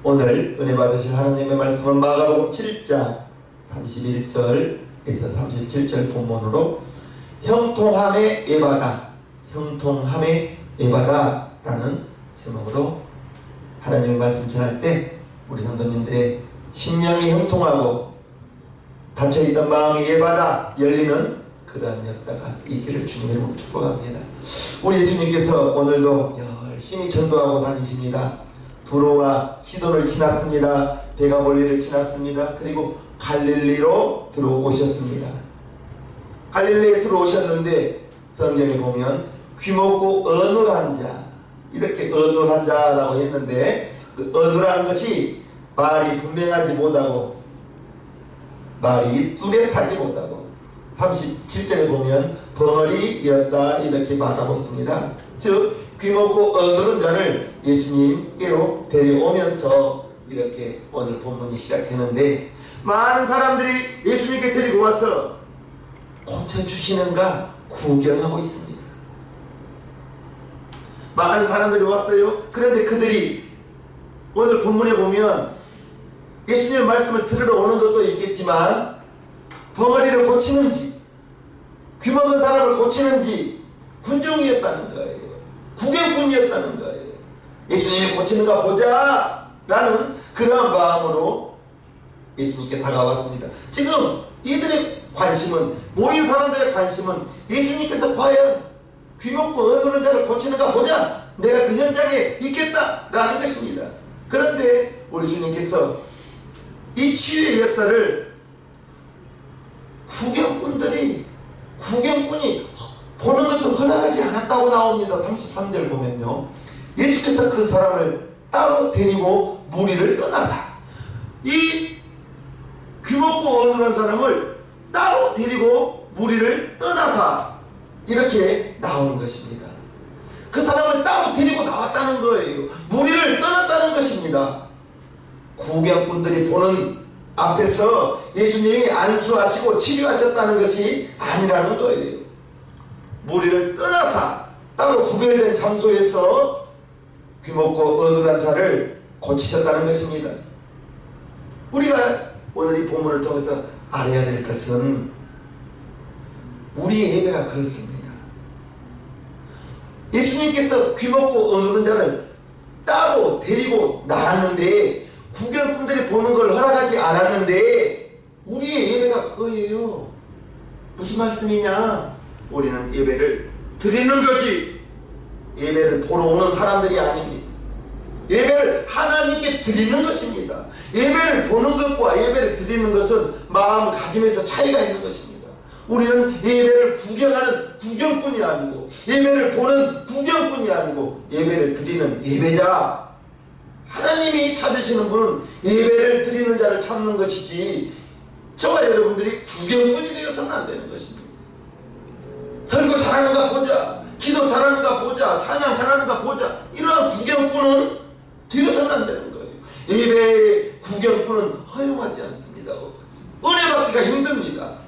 오늘 은혜 받으실 하나님의 말씀은 마가복음 7장 31절에서 37절 본문으로 형통함의 예바다, 형통함의 예바다라는 제목으로 하나님의 말씀 전할 때 우리 성도님들의 심령이 형통하고 닫혀있던 마음이 예바다 열리는 그러한 역사가 있기를 주님의 이름으로 축복합니다. 우리 예수님께서 오늘도 열심히 전도하고 다니십니다. 두로와 시돈을 지났습니다. 데가볼리를 지났습니다. 그리고 갈릴리로 들어오셨습니다. 갈릴리에 들어오셨는데 성경에 보면 귀먹고 어눌한 자, 이렇게 어눌한 자라고 했는데 그 어눌한 것이 말이 분명하지 못하고 말이 뚜렷하지 못하고 37절에 보면 벙어리였다 이렇게 말하고 있습니다. 즉 귀먹고 어눌한 자를 예수님께로 데려오면서 이렇게 오늘 본문이 시작했는데 많은 사람들이 예수님께 데리고 와서 고쳐주시는가 구경하고 있습니다. 많은 사람들이 왔어요. 그런데 그들이 오늘 본문에 보면 예수님의 말씀을 들으러 오는 것도 있겠지만 벙어리를 고치는지 귀먹은 사람을 고치는지 군중이었다는 거예요. 구경꾼이었다는 거예요. 예수님이 고치는가 보자 라는 그런 마음으로 예수님께 다가왔습니다. 지금 이들의 관심은, 모인 사람들의 관심은 예수님께서 과연 귀먹고 어눌한 자를 고치는가 보자, 내가 그 현장에 있겠다 라는 것입니다. 그런데 우리 주님께서 이 치유의 역사를 구경꾼이 보는 것을 허락하지 않았다고 나옵니다. 33절 보면요, 예수께서 그 사람을 따로 데리고 무리를 떠나사, 이 귀먹고 어눌한 사람을 따로 데리고 무리를 떠나사 이렇게 나오는 것입니다. 그 사람을 따로 데리고 나왔다는 거예요. 무리를 떠났다는 것입니다. 구경꾼들이 보는 앞에서 예수님이 안수하시고 치료하셨다는 것이 아니라는 거예요. 무리를 떠나사 따로 구별된 장소에서 귀먹고 어눌한 자를 고치셨다는 것입니다. 우리가 오늘 이 본문을 통해서 알아야 될 것은 우리의 예배가 그렇습니다. 예수님께서 귀먹고 어눌한 자를 따로 데리고 나왔는데 구경꾼들이 보는 걸 허락하지 않았는데 우리의 예배가 그거예요. 무슨 말씀이냐? 우리는 예배를 드리는 거지 예배를 보러 오는 사람들이 아닙니다. 예배를 하나님께 드리는 것입니다. 예배를 보는 것과 예배를 드리는 것은 마음가짐에서 차이가 있는 것입니다. 우리는 예배를 구경하는 구경꾼이 아니고 예배를 보는 구경꾼이 아니고 예배를 드리는 예배자, 하나님이 찾으시는 분은 예배를 드리는 자를 찾는 것이지 저와 여러분들이 구경꾼이 되어서는 안 되는 것입니다. 설교 잘하는가 보자, 기도 잘하는가 보자, 찬양 잘하는가 보자, 이러한 구경꾼은 되어서는 안 되는 거예요. 예배의 구경꾼은 허용하지 않습니다. 은혜 받기가 힘듭니다.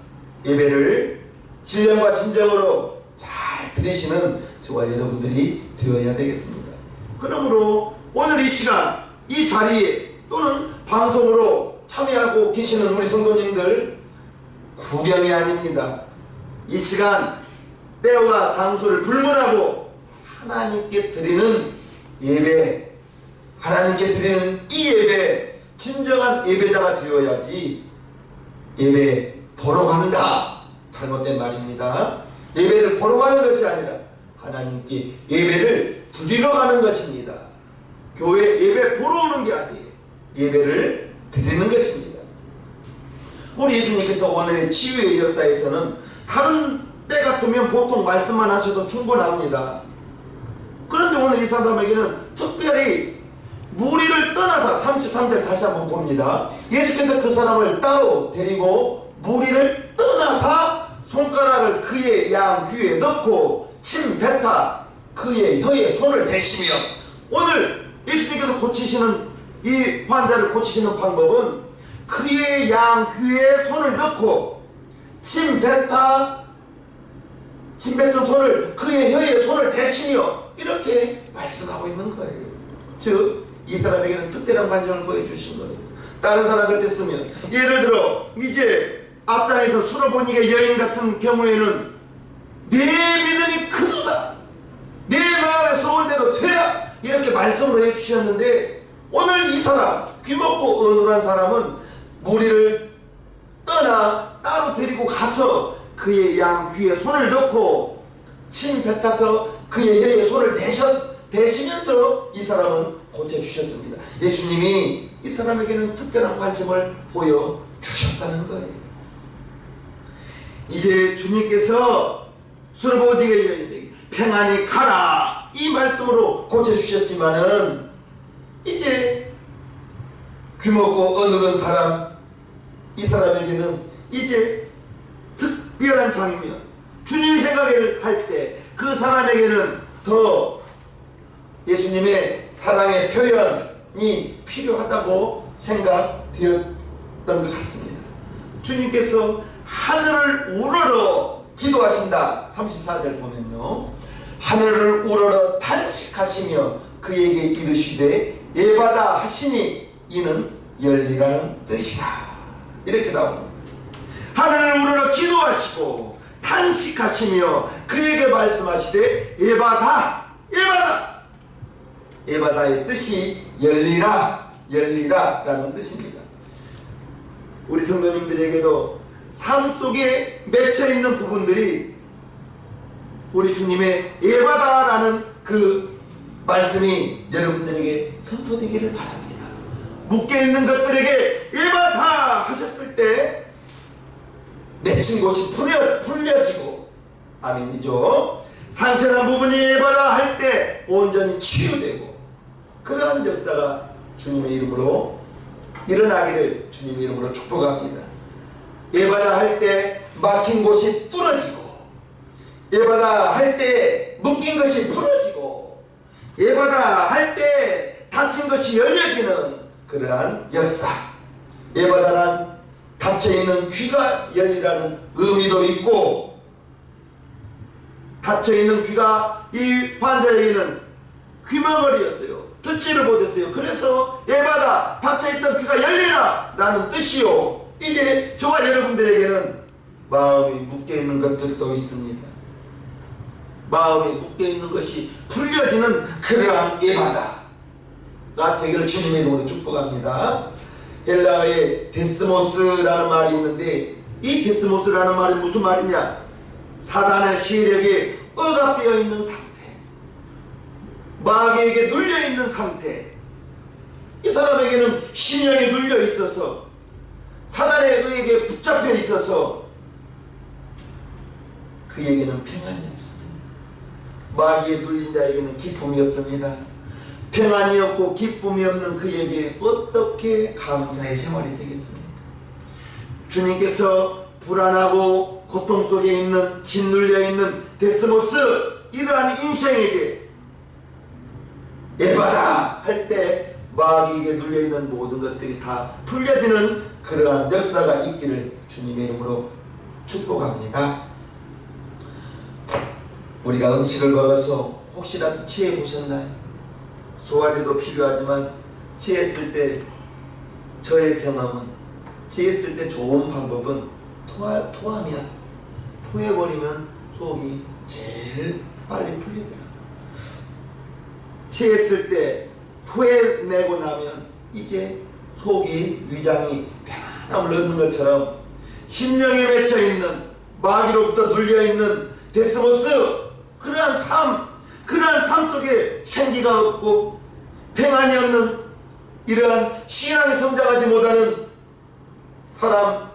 예배를 신령과 진정으로 잘 드리시는 저와 여러분들이 되어야 되겠습니다. 그러므로 오늘 이 시간 이 자리에 또는 방송으로 참여하고 계시는 우리 성도님들, 구경이 아닙니다. 이 시간 때와 장소를 불문하고 하나님께 드리는 예배, 하나님께 드리는 이 예배, 진정한 예배자가 되어야지 예배 보러 간다, 잘못된 말입니다. 예배를 보러 가는 것이 아니라 하나님께 예배를 드리러 가는 것입니다. 교회 예배 보러 오는 게 아니에요. 예배를 드리는 것입니다. 우리 예수님께서 오늘의 치유의 역사에서는 다른 때 같으면 보통 말씀만 하셔도 충분합니다. 그런데 오늘 이 사람에게는 특별히 무리를 떠나서 33절 다시 한번 봅니다. 예수께서 그 사람을 따로 데리고 무리를 떠나사 손가락을 그의 양 귀에 넣고 침 뱉어 그의 혀에 손을 대시며, 오늘 예수님께서 고치시는 이 환자를 고치시는 방법은 그의 양 귀에 손을 넣고 침 뱉은 손을 그의 혀에 손을 대시며 이렇게 말씀하고 있는 거예요. 즉 이 사람에게는 특별한 관심을 보여주신 거예요. 다른 사람 같았으면, 예를 들어 이제 앞장에서 수로보니게 여인 같은 경우에는 내 믿음이 크도다, 내 마음에 소원대로 되라, 이렇게 말씀을 해주셨는데, 오늘 이 사람, 귀먹고 어눌한 사람은 무리를 떠나 따로 데리고 가서 그의 양 귀에 손을 넣고 침 뱉어서 그의 혈에 손을 대시면서 이 사람은 고쳐주셨습니다. 예수님이 이 사람에게는 특별한 관심을 보여주셨다는 거예요. 이제 주님께서 수르보니게 여인에게 평안히 가라, 이 말씀으로 고쳐주셨지만은 이제 귀먹고 어눌한 사람, 이 사람에게는 이제 특별한 장면, 주님이 생각을 할 때 그 사람에게는 더 예수님의 사랑의 표현이 필요하다고 생각되었던 것 같습니다. 주님께서 하늘을 우러러 기도하신다. 34절 보면요, 하늘을 우러러 탄식하시며 그에게 이르시되 예받아 하시니 이는 열리라는 뜻이라, 이렇게 나옵니다. 하늘을 우러러 기도하시고 탄식하시며 그에게 말씀하시되 예받아, 예받아. 예받아의 뜻이 열리라, 열리라 라는 뜻입니다. 우리 성도님들에게도 삶 속에 맺혀있는 부분들이 우리 주님의 예받아 라는 그 말씀이 여러분들에게 선포되기를 바랍니다. 묶여있는 것들에게 예받아 하셨을 때 맺힌 곳이 풀려지고, 아멘이죠. 상처난 부분이 예받아 할 때 온전히 치유되고, 그러한 역사가 주님의 이름으로 일어나기를 주님의 이름으로 축복합니다. 예받아 할 때 막힌 곳이 뚫어지고, 예받아 할 때 묶인 것이 풀어지고, 예받아 할 때 다친 것이 열려지는 그러한 역사. 예받아란 닫혀있는 귀가 열리라는 의미도 있고, 닫혀있는 귀가 이 환자에게는 귀머거리였어요. 듣지를 못했어요. 그래서 예받아 닫혀있던 귀가 열리라 라는 뜻이요, 이제 저와 여러분들에게는 마음이 묶여있는 것들도 있습니다. 마음이 묶여있는 것이 풀려지는 그러한 예받아가 되기를 주님의 이름으로 축복합니다. 헬라어에 데스모스라는 말이 있는데, 이 데스모스라는 말이 무슨 말이냐? 사단의 세력에 억압되어 있는 상태, 마귀에게 눌려 있는 상태. 이 사람에게는 신령이 눌려 있어서, 사단의 의에게 붙잡혀 있어서 그에게는 평안이 없습니다. 마귀에 눌린 자에게는 기쁨이 없습니다. 평안이 없고 기쁨이 없는 그에게 어떻게 감사의 생활이 되겠습니까? 주님께서 불안하고 고통 속에 있는, 짓눌려 있는 데스모스, 이러한 인생에게 예받아 할 때 마귀에게 눌려있는 모든 것들이 다 풀려지는 그러한 역사가 있기를 주님의 이름으로 축복합니다. 우리가 음식을 먹어서 혹시라도 취해 보셨나요? 소화제도 필요하지만 취했을 때, 저의 경험은 취했을 때 좋은 방법은 토하면, 토해버리면 속이 제일 빨리 풀리더라고요. 취했을 때 토해내고 나면 이제 속이, 위장이 평안함을 얻는 것처럼 심령에 맺혀있는, 마귀로부터 눌려있는 데스모스, 그러한 삶 속에 생기가 없고 평안이 없는, 이러한 신앙이 성장하지 못하는 사람,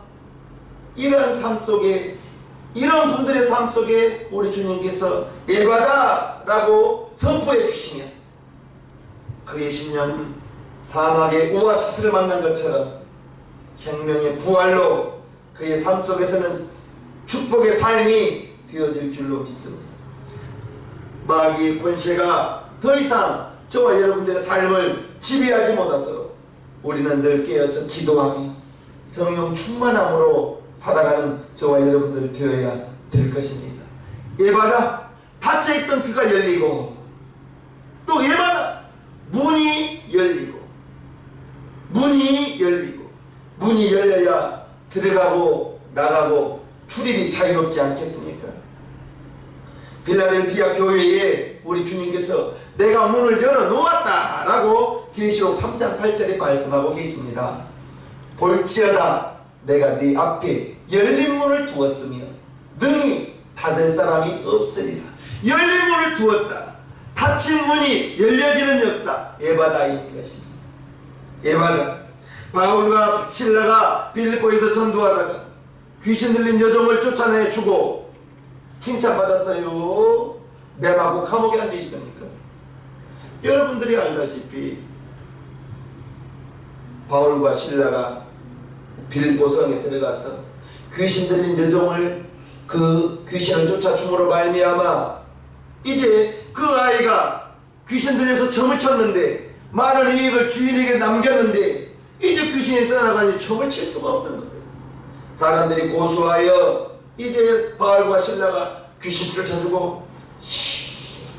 이러한 삶 속에, 이런 분들의 삶 속에 우리 주님께서 예받아 라고 선포해 주시면 그의 심령은 사막의 오아시스를 만난 것처럼 생명의 부활로 그의 삶 속에서는 축복의 삶이 되어질 줄로 믿습니다. 마귀의 권세가 더 이상 저와 여러분들의 삶을 지배하지 못하도록 우리는 늘 깨어서 기도하며 성령 충만함으로 살아가는 저와 여러분들 되어야 될 것입니다. 예받아 닫혀있던 귀가 열리고, 또 예받아 문이 열리고, 문이 열리고, 문이 열려야 들어가고 나가고 출입이 자유롭지 않겠습니까? 빌라델피아 교회에 우리 주님께서 내가 문을 열어놓았다 라고 계시록 3장 8절에 말씀하고 계십니다. 볼지어다 내가 네 앞에 열린 문을 두었으며 능히 닫을 사람이 없으리라. 열린 문을 두었다. 닫힌 문이 열려지는 역사, 에바다인 것입니다. 에바다. 바울과 실라가 빌립보에서 전도하다가 귀신 들린 여종을 쫓아내주고 칭찬받았어요. 매맞고 감옥에 앉아 있습니까? 여러분들이 알다시피 바울과 실라가 빌립보 성에 들어가서 귀신 들린 여종을 그 귀신을 쫓아줌으로 말미암아 이제 그 아이가 귀신 들려서 점을 쳤는데 많은 이익을 주인에게 남겼는데 이제 귀신이 떠나가니 점을 칠 수가 없는 거예요. 사람들이 고소하여 이제 바울과 실라가 귀신 쫓아주고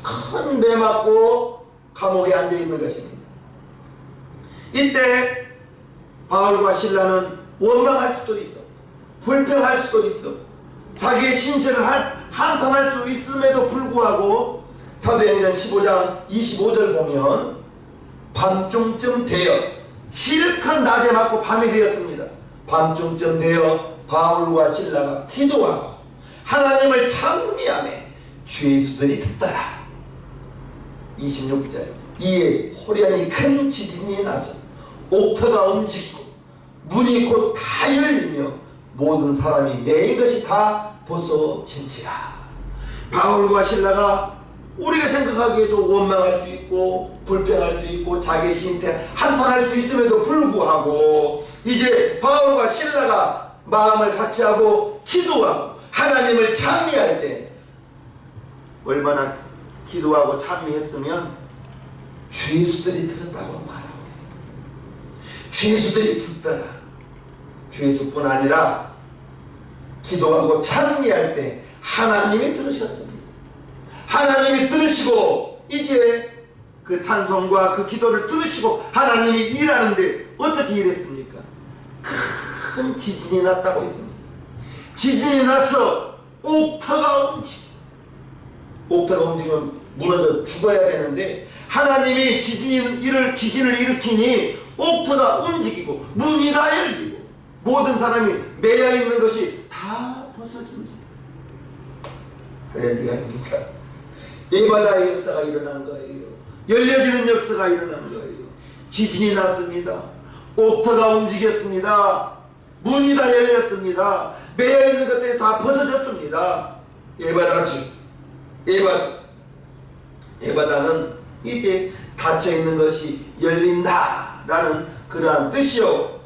큰 배 맞고 감옥에 앉아 있는 것입니다. 이때 바울과 실라는 원망할 수도 있어, 불평할 수도 있어, 자기의 신세를 한탄할 수 있음에도 불구하고 사도행전 15장 25절 보면 밤중쯤 되어, 실컷 낮에 맞고 밤이 되었습니다. 밤중쯤 되어 바울과 실라가 기도하고 하나님을 찬미하며 죄수들이 듣더라. 26절 이에 호련히 큰 지진이 나서 옥터가 움직이고 문이 곧 다 열리며 모든 사람이 매인 것이 다 벗어진지라. 바울과 실라가 우리가 생각하기에도 원망할 수 있고 불평할 수 있고 자기 신태 한탄할 수 있음에도 불구하고 이제 바울과 실라가 마음을 같이 하고 기도하고 하나님을 찬미할 때 얼마나 기도하고 찬미했으면 죄수들이 들었다고 말하고 있습니다. 죄수들이 듣더라. 죄수뿐 아니라 기도하고 찬미할 때 하나님이 들으셨습니다. 하나님이 들으시고 이제 그 찬송과 그 기도를 들으시고 하나님이 일하는데 어떻게 일했습니까? 큰 지진이 났다고 했습니다. 지진이 나서 옥터가 움직여. 옥터가 움직이면 무너져 죽어야 되는데 하나님이 지진을 일으키니 옥터가 움직이고 문이 다 열리고 모든 사람이 매여 있는 것이 다 벗어진다. 할렐루야입니다. 에바다의 역사가 일어난 거예요. 열려지는 역사가 일어난 거예요. 지진이 났습니다. 옥터가 움직였습니다. 문이 다 열렸습니다. 매여 있는 것들이 다 벗어졌습니다. 에바다는 이제 닫혀 있는 것이 열린다라는 그러한 뜻이요.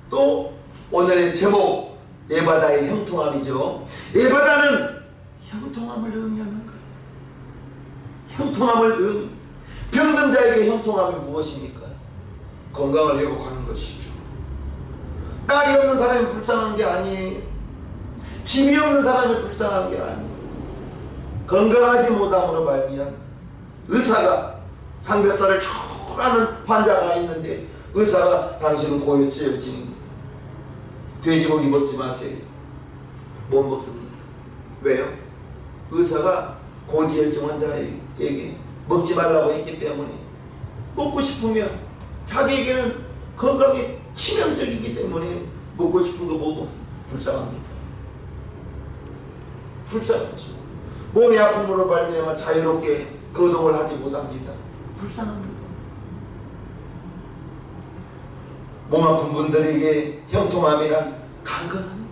또 오늘의 제목 에바다의 형통함이죠. 에바다는 형통함을 의미하는 거예요. 형통함을 의미. 병든 자에게 형통함이 무엇입니까? 건강을 회복하는 것이죠. 딸이 없는 사람이 불쌍한 게 아니에요. 집이 없는 사람이 불쌍한 게 아니에요. 건강하지 못함으로 말미암아 의사가 삼겹살을 좋아하는 환자가 있는데 의사가 당신은 고혈증입니다. 돼지고기 먹지 마세요. 못 먹습니다. 왜요? 의사가 고지혈증 환자에게 먹지 말라고 했기 때문에 먹고 싶으면 자기에게는 건강에 치명적이기 때문에 먹고 싶은 거 못 먹습니다. 불쌍합니다. 불쌍하죠. 몸이 아픔으로 말미암아 자유롭게 거동을 하지 못합니다. 불쌍합니다. 몸 아픈 분들에게 형통함이란 강건합니다.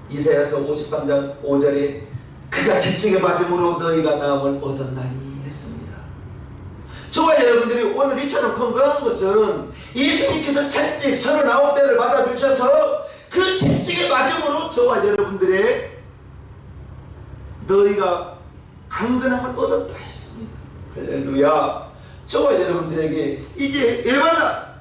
이사야서 53장 5절에 그가 채찍에 맞음으로 너희가 나음을 얻었나니 했습니다. 저와 여러분들이 오늘 이처럼 건강한 것은 예수님께서 채찍 39대를 맞아주셔서 그 채찍에 맞음으로 저와 여러분들의 너희가 강건함을 얻었다 했습니다. 할렐루야. 저와 여러분들에게 이제 에바다,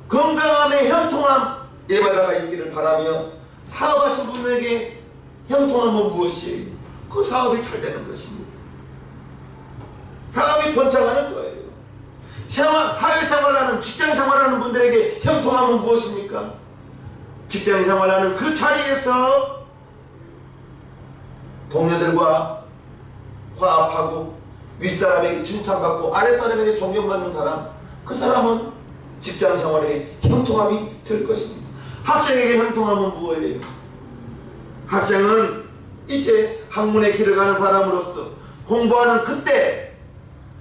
건강함의 형통함 에바다가 있기를 바라며 사업하신 분에게 형통함은 무엇이에요? 그 사업이 잘 되는 것입니다. 사업이 번창하는 거예요. 사회생활하는 직장생활하는 분들에게 형통함은 무엇입니까? 직장생활하는 그 자리에서 동료들과 화합하고 윗사람에게 칭찬받고 아랫사람에게 존경받는 사람, 그 사람은 직장생활에 형통함이 될 것입니다. 학생에게 형통함은 무엇이에요? 학생은 이제 학문의 길을 가는 사람으로서 공부하는 그때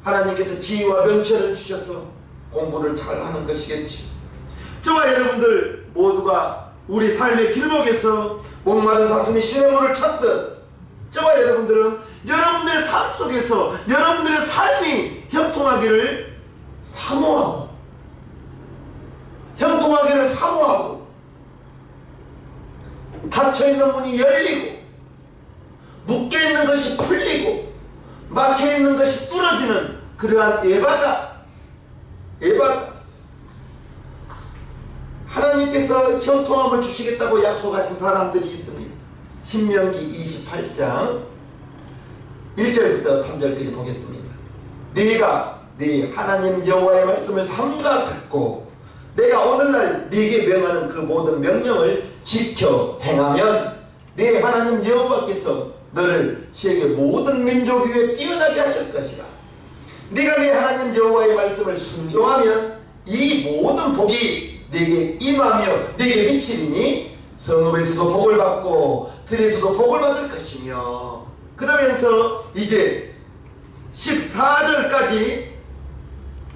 하나님께서 지혜와 명철을 주셔서 공부를 잘하는 것이겠죠. 저와 여러분들 모두가 우리 삶의 길목에서 목마른 사슴이 시냇물을 찾듯 저와 여러분들은 여러분들의 삶 속에서 여러분들의 삶이 형통하기를 사모하고 닫혀있는 문이 열리고 묶여있는 것이 풀리고 막혀있는 것이 뚫어지는 그러한 예바다. 하나님께서 형통함을 주시겠다고 약속하신 사람들이 있습니다. 신명기 28장 1절부터 3절까지 보겠습니다. 네가 네 하나님 여호와의 말씀을 삼가 듣고 내가 오늘날 네게 명하는 그 모든 명령을 지켜 행하면 네 하나님 여호와께서 너를 세계 모든 민족 위에 뛰어나게 하실 것이다. 네가 네 하나님 여호와의 말씀을 순종하면 이 모든 복이 네게 임하며 네게 미치리니 성읍에서도 복을 받고 들에서도 복을 받을 것이며. 그러면서 이제 14절까지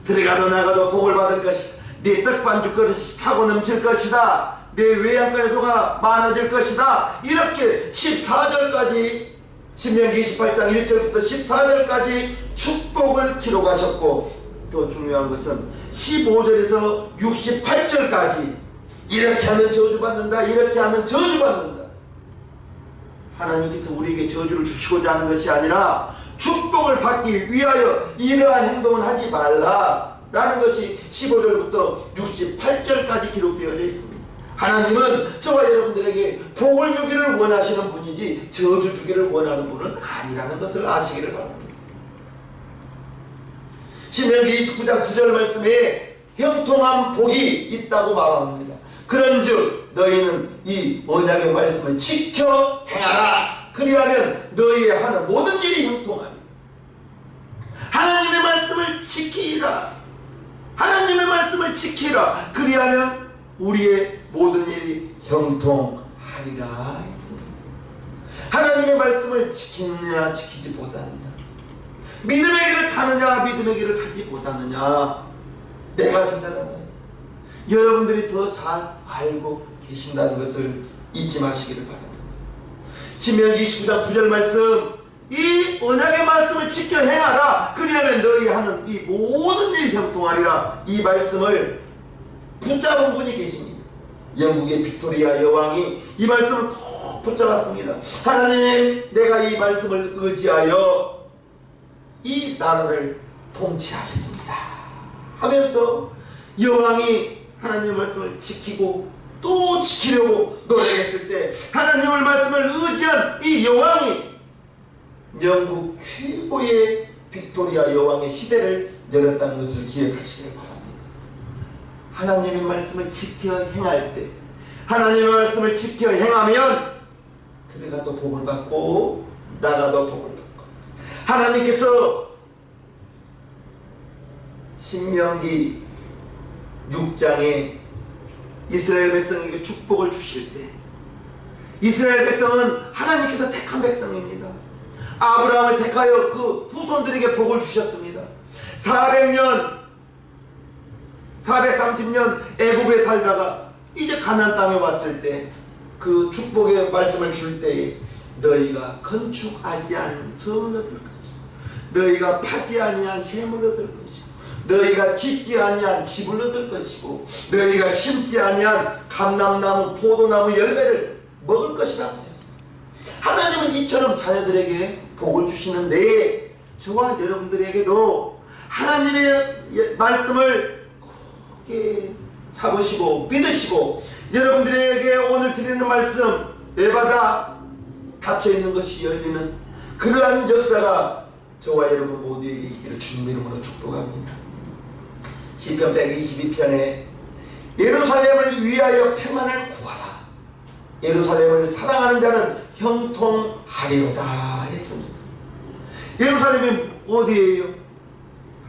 들어가도 나가도 복을 받을 것이다. 네 떡반죽 그릇이 차고 넘칠 것이다. 내 외양간의 소가 많아질 것이다. 이렇게 14절까지 신명기 28장 1절부터 14절까지 축복을 기록하셨고, 또 중요한 것은 15절에서 68절까지 이렇게 하면 저주받는다, 이렇게 하면 저주받는다. 하나님께서 우리에게 저주를 주시고자 하는 것이 아니라 축복을 받기 위하여 이러한 행동은 하지 말라 라는 것이 15절부터 68절까지 기록되어져 있습니다. 하나님은 저와 여러분들에게 복을 주기를 원하시는 분이지 저주 주기를 원하는 분은 아니라는 것을 아시기를 바랍니다. 신명기 29장 9절 말씀에 형통한 복이 있다고 말합니다. 그런즉 너희는 이 언약의 말씀을 지켜 행하라. 그리하면 너희의 하는 모든 일이 형통하니. 하나님의 말씀을 지키라. 하나님의 말씀을 지키라. 그리하면 우리의 모든 일이 형통하리라 했습니다. 하나님의 말씀을 지키느냐 지키지 못하느냐, 믿음의 길을 가느냐 믿음의 길을 가지 못하느냐, 내가 더 잘하나요? 여러분들이 더 잘 알고 계신다는 것을 잊지 마시기를 바랍니다. 신명기 29장 9절 말씀, 이 언약의 말씀을 지켜 행하라. 그리하면 너희 하는 이 모든 일이 형통하리라. 이 말씀을 붙잡은 분이 계십니다. 영국의 빅토리아 여왕이 이 말씀을 꼭 붙잡았습니다. 하나님, 내가 이 말씀을 의지하여 이 나라를 통치하겠습니다 하면서 여왕이 하나님의 말씀을 지키고 또 지키려고 노력했을 때 하나님의 말씀을 의지한 이 여왕이 영국 최고의 빅토리아 여왕의 시대를 열었다는 것을 기억하시길 바랍니다. 하나님의 말씀을 지켜 행할 때, 하나님의 말씀을 지켜 행하면 들어가도 복을 받고 나가도 복을 받고, 하나님께서 신명기 6장에 이스라엘 백성에게 축복을 주실 때, 이스라엘 백성은 하나님께서 택한 백성입니다. 아브라함을 택하여 그 후손들에게 복을 주셨습니다. 430년 애굽에 살다가 이제 가나안 땅에 왔을 때 그 축복의 말씀을 줄 때에 너희가 건축하지 않은 성을 얻을 것이고, 너희가 파지 아니한 샘을 얻을 것이고, 너희가 짓지 아니한 집을 얻을 것이고, 너희가 심지 아니한 감람나무 포도나무 열매를 먹을 것이라고 했습니다. 하나님은 이처럼 자녀들에게 복을 주시는데 저와 여러분들에게도 하나님의 말씀을 굳게 잡으시고 믿으시고, 여러분들에게 오늘 드리는 말씀, 내바다 닫혀있는 것이 열리는 그러한 역사가 저와 여러분 모두에게 있기를 주님 이름으로 축복합니다. 시편 122편에 예루살렘을 위하여 평안을 구하라. 예루살렘을 사랑하는 자는 형통하리로다 했습니다. 예루살렘이 어디예요?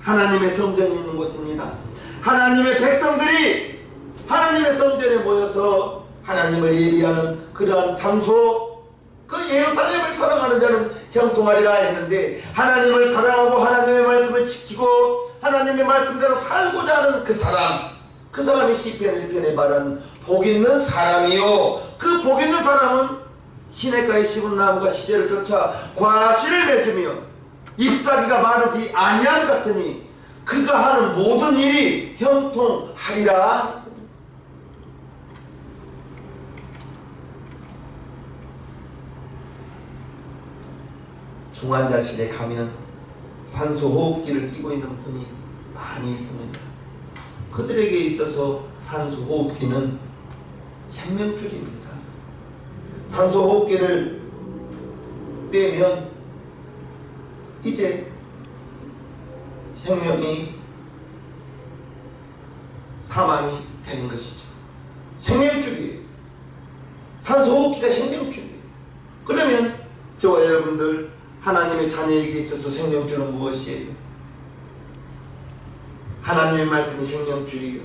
하나님의 성전이 있는 곳입니다. 하나님의 백성들이 하나님의 성전에 모여서 하나님을 예비하는 그러한 장소, 그 예루살렘을 사랑하는 자는 형통하리라 했는데, 하나님을 사랑하고 하나님의 말씀을 지키고 하나님의 말씀대로 살고자 하는 그 사람이 시편 1편에 말하는 복 있는 사람이요, 그 복 있는 사람은 시냇가에 심은 나무가 시절을 쫓아 과실을 맺으며 잎사귀가 마르지 아니함 같으니 그가 하는 모든 일이 형통하리라 했습니다. 중환자실에 가면 산소호흡기를 끼고 있는 분이 많이 있습니다. 그들에게 있어서 산소호흡기는 생명줄입니다. 산소호흡기를 떼면 이제 생명이 사망이 되는 것이죠. 생명줄이에요. 산소호흡기가 생명줄이에요. 그러면 저와 여러분들 하나님의 자녀에게 있어서 생명줄은 무엇이에요? 하나님의 말씀이 생명줄이에요.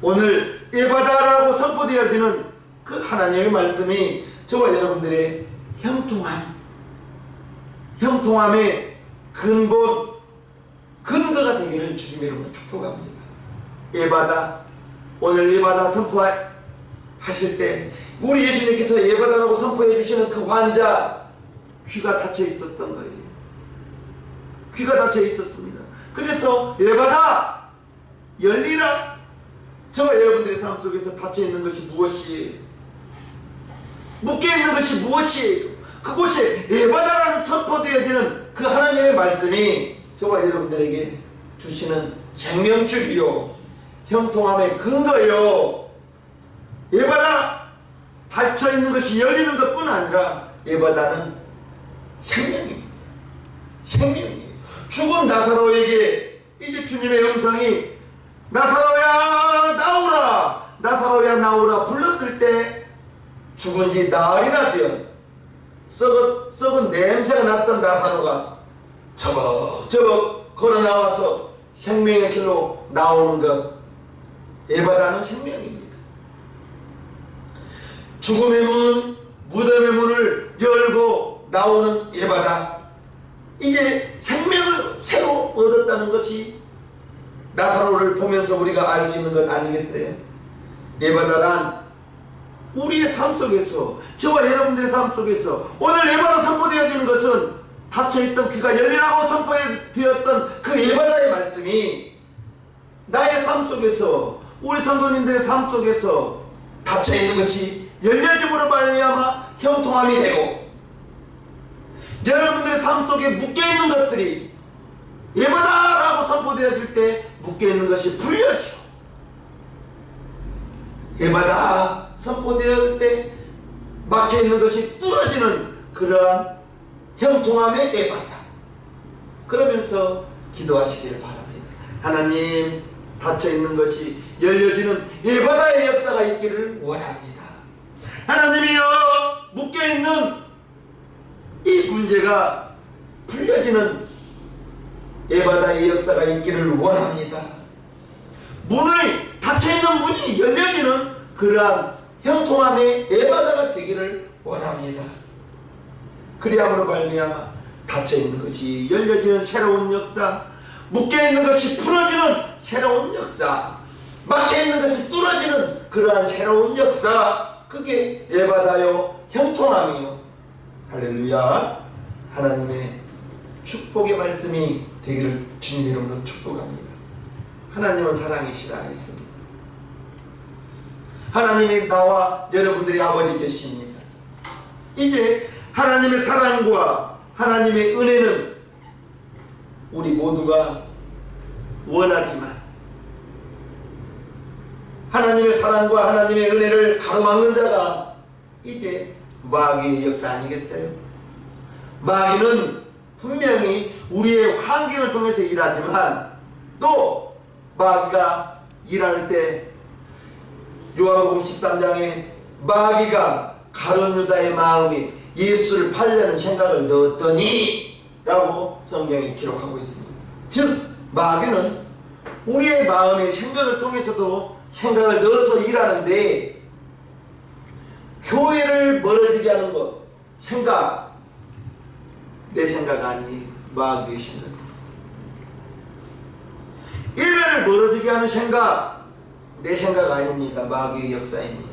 오늘 예바다라고 선포되어지는 그 하나님의 말씀이 저와 여러분들의 형통함의 근거가 되기를 주님의 이름으로 축복합니다. 예바다, 오늘 예바다 선포하실 때 우리 예수님께서 예바다라고 선포해 주시는 그 환자, 귀가 닫혀 있었던 거예요. 귀가 닫혀 있었습니다. 그래서 예바다 열리라. 저와 여러분들의 삶 속에서 닫혀 있는 것이 무엇이에요? 묶여 있는 것이 무엇이에요? 그곳에 예바다라는 선포되어지는 그 하나님의 말씀이 저와 여러분들에게 주시는 생명줄이요, 형통함의 근거요. 예바다, 닫혀 있는 것이 열리는 것뿐 아니라 예바다는 생명입니다. 생명이에요. 죽은 나사로에게 이제 주님의 음성이 나사로야 나오라, 나사로야 나오라 불렀을 때 죽은 지 나흘이나 되어 썩은 냄새가 났던 나사로가 저벅저벅 걸어 나와서 생명의 길로 나오는 것, 예바다는 생명입니다. 죽음의 문, 무덤의 문을 열고 나오는 예바다, 이제 생명을 새로 얻었다는 것이 나사로를 보면서 우리가 알 수 있는 것 아니겠어요? 예바다란 우리의 삶 속에서, 저와 여러분들의 삶 속에서 오늘 예바다 선포되어지는 것은 닫혀있던 귀가 열리라고 선포되었던 그 예바다의 말씀이 나의 삶 속에서, 우리 성도님들의 삶 속에서 닫혀있는 것이 열려짐으로 말미암아 형통함이 되고, 여러분들의 삶 속에 묶여있는 것들이 예바다라고 선포되어질 때 묶여있는 것이 풀려지고, 예바다 선포되어질 때 막혀있는 것이 뚫어지는 그러한 형통함의 예바다. 그러면서 기도하시기를 바랍니다. 하나님, 닫혀있는 것이 열려지는 예바다의 역사가 있기를 원합니다. 하나님이여, 묶여있는 이 문제가 풀려지는 예바다의 역사가 있기를 원합니다. 문이 닫혀있는 문이 열려지는 그러한 형통함의 예바다가 되기를 원합니다. 그리함으로 말미암아 닫혀있는 것이 열려지는 새로운 역사, 묶여있는 것이 풀어지는 새로운 역사, 막혀있는 것이 뚫어지는 그러한 새로운 역사, 그게 예바다요 형통함이요. 할렐루야. 하나님의 축복의 말씀이 되기를 주님의 이름으로 축복합니다. 하나님은 사랑이시라 했습니다. 하나님이 나와 여러분들의 아버지 되십니다. 이제 하나님의 사랑과 하나님의 은혜는 우리 모두가 원하지만, 하나님의 사랑과 하나님의 은혜를 가로막는 자가 이제 마귀의 역사 아니겠어요? 마귀는 분명히 우리의 환경을 통해서 일하지만 또 마귀가 일할 때 요한복음 13장에 마귀가 가룟 유다의 마음에 예수를 팔려는 생각을 넣었더니 라고 성경에 기록하고 있습니다. 즉 마귀는 우리의 마음의 생각을 통해서도 생각을 넣어서 일하는데, 교회를 멀어지게 하는 것, 생각, 내 생각 아니 마귀의 생각입니다. 예배를 멀어지게 하는 생각, 내 생각 아닙니다. 마귀의 역사입니다.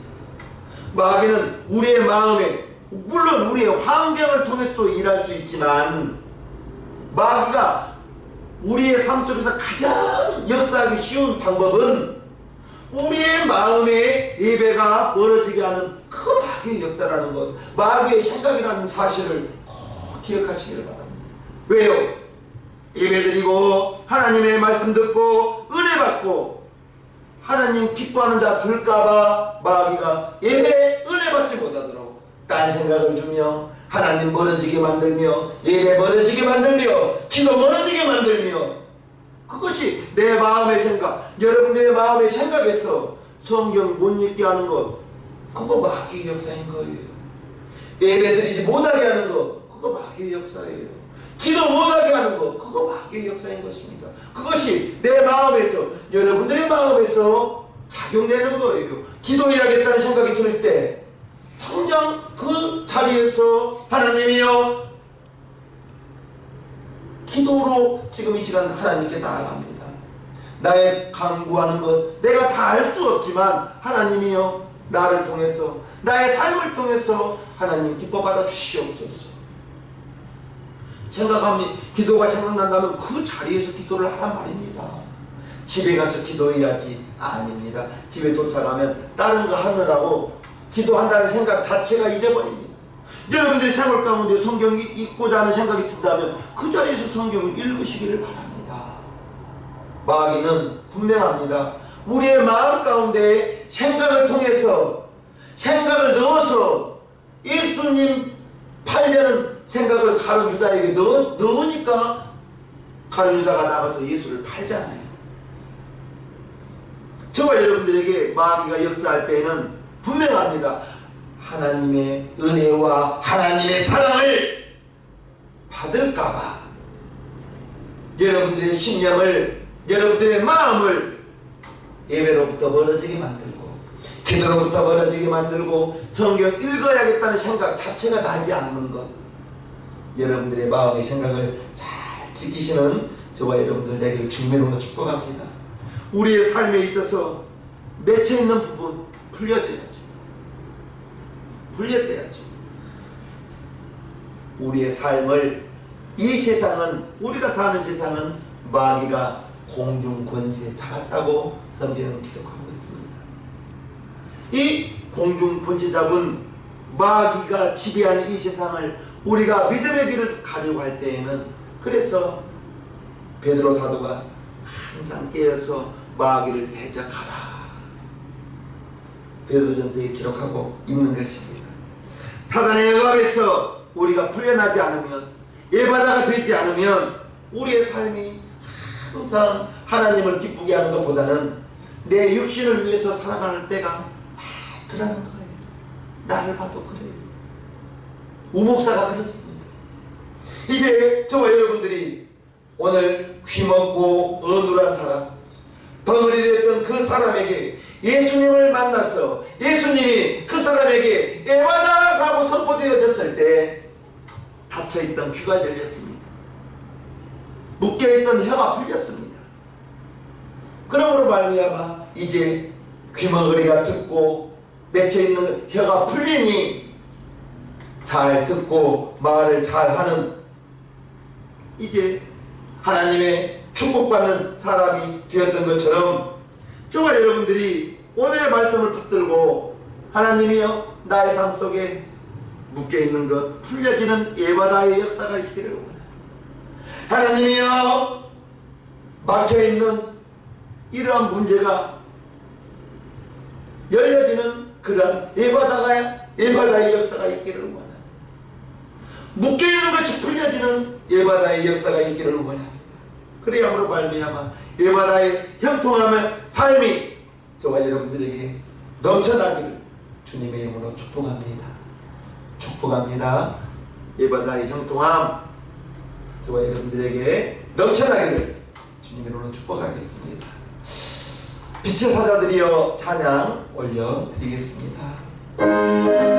마귀는 우리의 마음에, 물론 우리의 환경을 통해서도 일할 수 있지만, 마귀가 우리의 삶 속에서 가장 역사하기 쉬운 방법은 우리의 마음에 예배가 멀어지게 하는 그 마귀의 역사라는 것, 마귀의 생각이라는 사실을 꼭 기억하시기를 바랍니다. 왜요? 예배드리고 하나님의 말씀 듣고 은혜 받고 하나님 기뻐하는 자 될까봐 마귀가 예배 은혜 받지 못하도록 딴 생각을 주며 하나님 멀어지게 만들며 예배 멀어지게 만들며 기도 멀어지게 만들며, 그것이 내 마음의 생각, 여러분들의 마음의 생각에서 성경 못 읽게 하는 것, 그거 마귀의 역사인 거예요. 예배 드리지 못하게 하는 것, 그거 마귀의 역사예요. 기도 못하게 하는 것, 그거 마귀의 역사인 것입니다. 그것이 내 마음에서, 여러분들의 마음에서 작용되는 거예요. 기도해야겠다는 생각이 들 때 당장 그 자리에서 하나님이여, 기도로 지금 이 시간 하나님께 나아갑니다. 나의 간구하는 것 내가 다 알 수 없지만 하나님이여, 나를 통해서 나의 삶을 통해서 하나님 기뻐 받아 주시옵소서. 기도가 생각난다면 그 자리에서 기도를 하란 말입니다. 집에 가서 기도해야지 아닙니다. 집에 도착하면 다른 거 하느라고 기도한다는 생각 자체가 잊어버립니다. 여러분들이 생활 가운데 성경이 읽고자 하는 생각이 든다면 그 자리에서 성경을 읽으시기를 바랍니다. 마귀는 분명합니다. 우리의 마음 가운데 생각을 통해서, 생각을 넣어서 예수님 팔려는 생각을 가룟 유다에게 넣으니까 가룟 유다가 나가서 예수를 팔잖아요. 저와 여러분들에게 마귀가 역사할 때에는 분명합니다. 하나님의 은혜와 하나님의 사랑을 받을까봐 여러분들의 신념을, 여러분들의 마음을 예배로부터 멀어지게 만들고 기도로부터 멀어지게 만들고 성경 읽어야겠다는 생각 자체가 나지 않는 것, 여러분들의 마음의 생각을 잘 지키시는 저와 여러분들 되기를 주님으로 축복합니다. 우리의 삶에 있어서 맺혀있는 부분 풀려져야죠. 우리의 삶을, 이 세상은, 우리가 사는 세상은 마귀가 공중 권세 잡았다고 성경은 기록하고 있습니다. 이 공중 권세 잡은 마귀가 지배하는 이 세상을 우리가 믿음의 길을 가려고 할 때에는, 그래서 베드로 사도가 항상 깨어서 마귀를 대적하라, 베드로전서에 기록하고 있는 것입니다. 사단의 억압에서 우리가 풀려나지 않으면, 예바다가 되지 않으면 우리의 삶이 항상 하나님을 기쁘게 하는 것보다는 내 육신을 위해서 살아가는 때가 많더라는 거예요. 나를 봐도 그래요. 우목사가 그렇습니다. 이제 저와 여러분들이 오늘 귀먹고 어눌한 사람, 덩어리 되었던 그 사람에게 예수님을 만나서 예수님이 그 사람에게 에바다라고 선포되어졌을 때 닫혀있던 귀가 열렸습니다. 묶여있던 혀가 풀렸습니다. 그러므로 말미암아 이제 귀머거리가 듣고 맺혀있는 혀가 풀리니 잘 듣고 말을 잘하는, 이제 하나님의 축복받는 사람이 되었던 것처럼 저와 여러분들이 오늘의 말씀을 붙들고 하나님이여, 나의 삶 속에 묶여있는 것 풀려지는 예바다의 역사가 있기를 원합니다. 하나님이여, 막혀있는 이러한 문제가 열려지는 그러한 예바다의 역사가 있기를 원합니다. 묶여있는 것이 풀려지는 예바다의 역사가 있기를 원합니다. 그래야므로 말미암아 예바다의 형통함의 삶이 저와 여러분들에게 넘쳐나기를 주님의 이름으로 축복합니다. 축복합니다. 예바다의 형통함 저와 여러분들에게 넘쳐나기를 주님의 이름으로 축복하겠습니다. 빛의 사자들이여 찬양 올려드리겠습니다.